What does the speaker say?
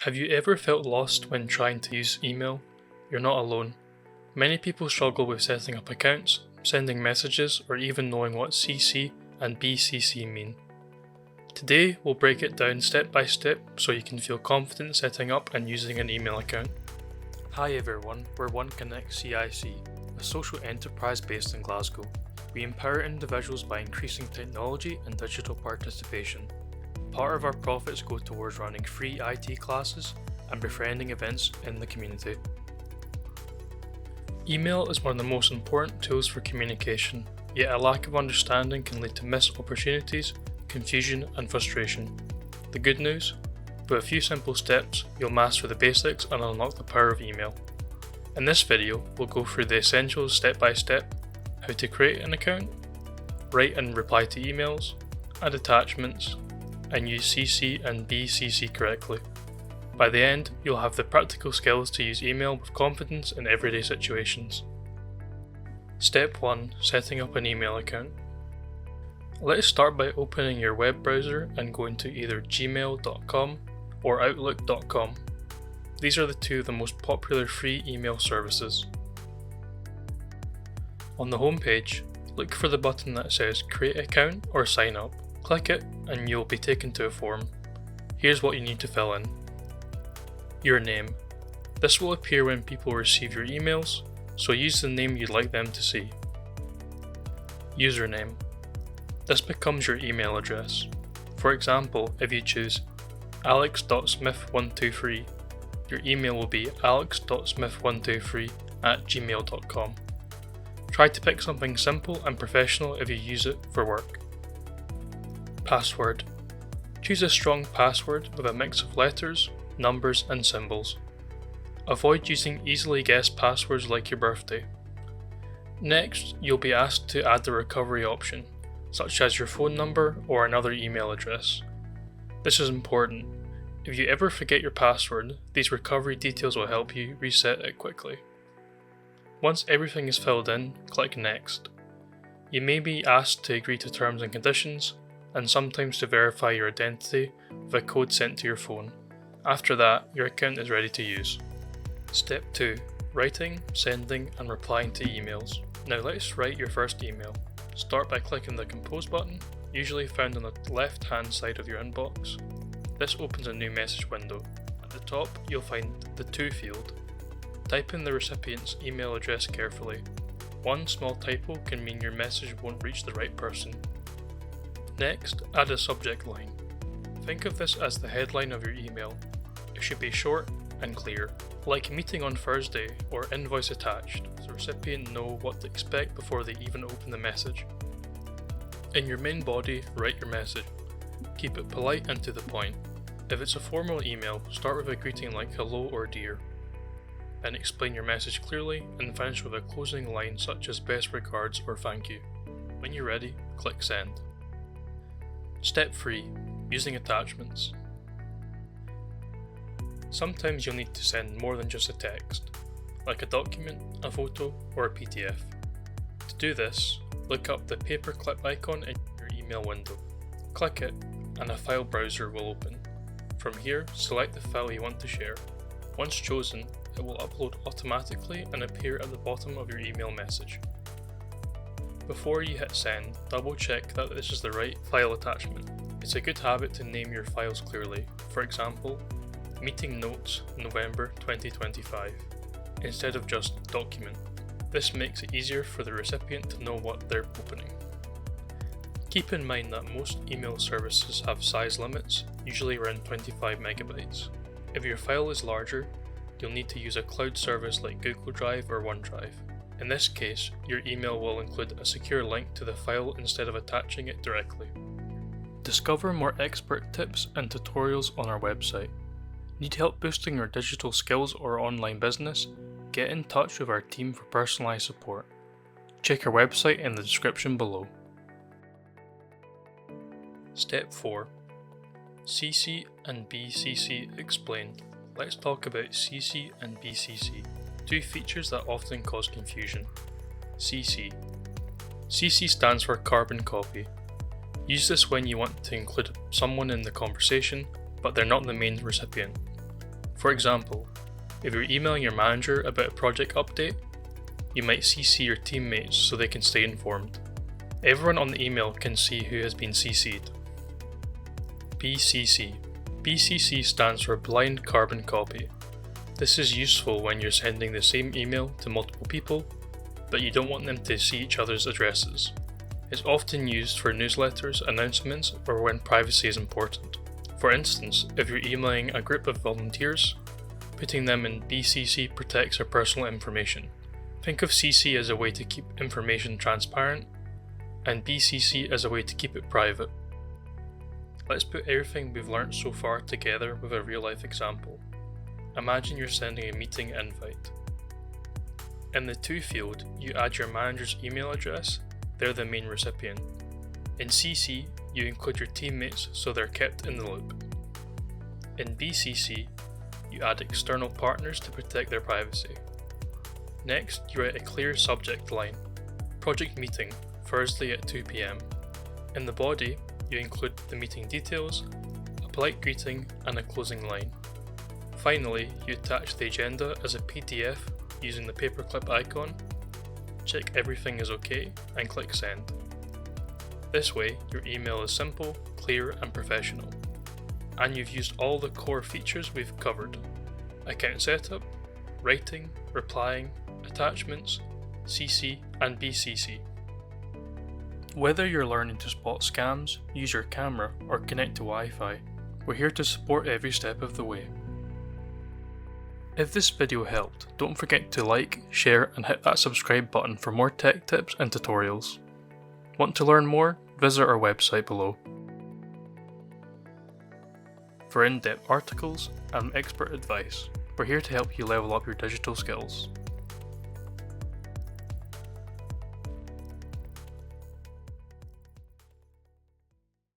Have you ever felt lost when trying to use email? You're not alone. Many people struggle with setting up accounts, sending messages, or even knowing what CC and BCC mean. Today, we'll break it down step by step so you can feel confident setting up and using an email account. Hi everyone, we're OneConnect CIC, a social enterprise based in Glasgow. We empower individuals by increasing technology and digital participation. Part of our profits go towards running free IT classes and befriending events in the community. Email is one of the most important tools for communication, yet a lack of understanding can lead to missed opportunities, confusion and frustration. The good news? With a few simple steps, you'll master the basics and unlock the power of email. In this video, we'll go through the essentials step by step, how to create an account, write and reply to emails, add attachments, and use CC and BCC correctly. By the end, you'll have the practical skills to use email with confidence in everyday situations. Step 1. Setting up an email account. Let's start by opening your web browser and going to either gmail.com or outlook.com. These are the two of the most popular free email services. On the home page, look for the button that says Create Account or Sign Up. Click it and you'll be taken to a form. Here's what you need to fill in. Your name. This will appear when people receive your emails, so use the name you'd like them to see. Username. This becomes your email address. For example, if you choose alex.smith123, your email will be alex.smith123@gmail.com. Try to pick something simple and professional if you use it for work. Password. Choose a strong password with a mix of letters, numbers and symbols. Avoid using easily guessed passwords like your birthday. Next, you'll be asked to add the recovery option, such as your phone number or another email address. This is important. If you ever forget your password, these recovery details will help you reset it quickly. Once everything is filled in, click Next. You may be asked to agree to terms and conditions, and sometimes to verify your identity with a code sent to your phone. After that, your account is ready to use. Step 2. Writing, sending and replying to emails. Now let's write your first email. Start by clicking the Compose button, usually found on the left hand side of your inbox. This opens a new message window. At the top, you'll find the To field. Type in the recipient's email address carefully. One small typo can mean your message won't reach the right person. Next, add a subject line. Think of this as the headline of your email. It should be short and clear, like meeting on Thursday or invoice attached, so the recipient know what to expect before they even open the message. In your main body, write your message. Keep it polite and to the point. If it's a formal email, start with a greeting like hello or dear. Then explain your message clearly and finish with a closing line such as best regards or thank you. When you're ready, click send. Step 3. Using attachments. Sometimes you'll need to send more than just a text, like a document, a photo, or a PDF. To do this, look up the paperclip icon in your email window. Click it, and a file browser will open. From here, select the file you want to share. Once chosen, it will upload automatically and appear at the bottom of your email message. Before you hit send, double check that this is the right file attachment. It's a good habit to name your files clearly. For example, Meeting Notes November 2025, instead of just Document. This makes it easier for the recipient to know what they're opening. Keep in mind that most email services have size limits, usually around 25 megabytes. If your file is larger, you'll need to use a cloud service like Google Drive or OneDrive. In this case, your email will include a secure link to the file instead of attaching it directly. Discover more expert tips and tutorials on our website. Need help boosting your digital skills or online business? Get in touch with our team for personalized support. Check our website in the description below. Step 4. CC and BCC explained. Let's talk about CC and BCC, two features that often cause confusion. CC. CC stands for carbon copy. Use this when you want to include someone in the conversation, but they're not the main recipient. For example, if you're emailing your manager about a project update, you might CC your teammates so they can stay informed. Everyone on the email can see who has been CC'd. BCC. BCC stands for Blind Carbon Copy. This is useful when you're sending the same email to multiple people, but you don't want them to see each other's addresses. It's often used for newsletters, announcements, or when privacy is important. For instance, if you're emailing a group of volunteers, putting them in BCC protects their personal information. Think of CC as a way to keep information transparent, and BCC as a way to keep it private. Let's put everything we've learnt so far together with a real-life example. Imagine you're sending a meeting invite. In the To field, you add your manager's email address, they're the main recipient. In CC, you include your teammates so they're kept in the loop. In BCC, you add external partners to protect their privacy. Next, you write a clear subject line. Project meeting, Thursday at 2 p.m. In the body, you include the meeting details, a polite greeting, and a closing line. Finally, you attach the agenda as a PDF using the paperclip icon, check everything is okay, and click send. This way, your email is simple, clear, and professional. And you've used all the core features we've covered: account setup, writing, replying, attachments, CC, and BCC. Whether you're learning to spot scams, use your camera, or connect to Wi-Fi, we're here to support every step of the way. If this video helped, don't forget to like, share, and hit that subscribe button for more tech tips and tutorials. Want to learn more? Visit our website below. For in-depth articles and expert advice, we're here to help you level up your digital skills.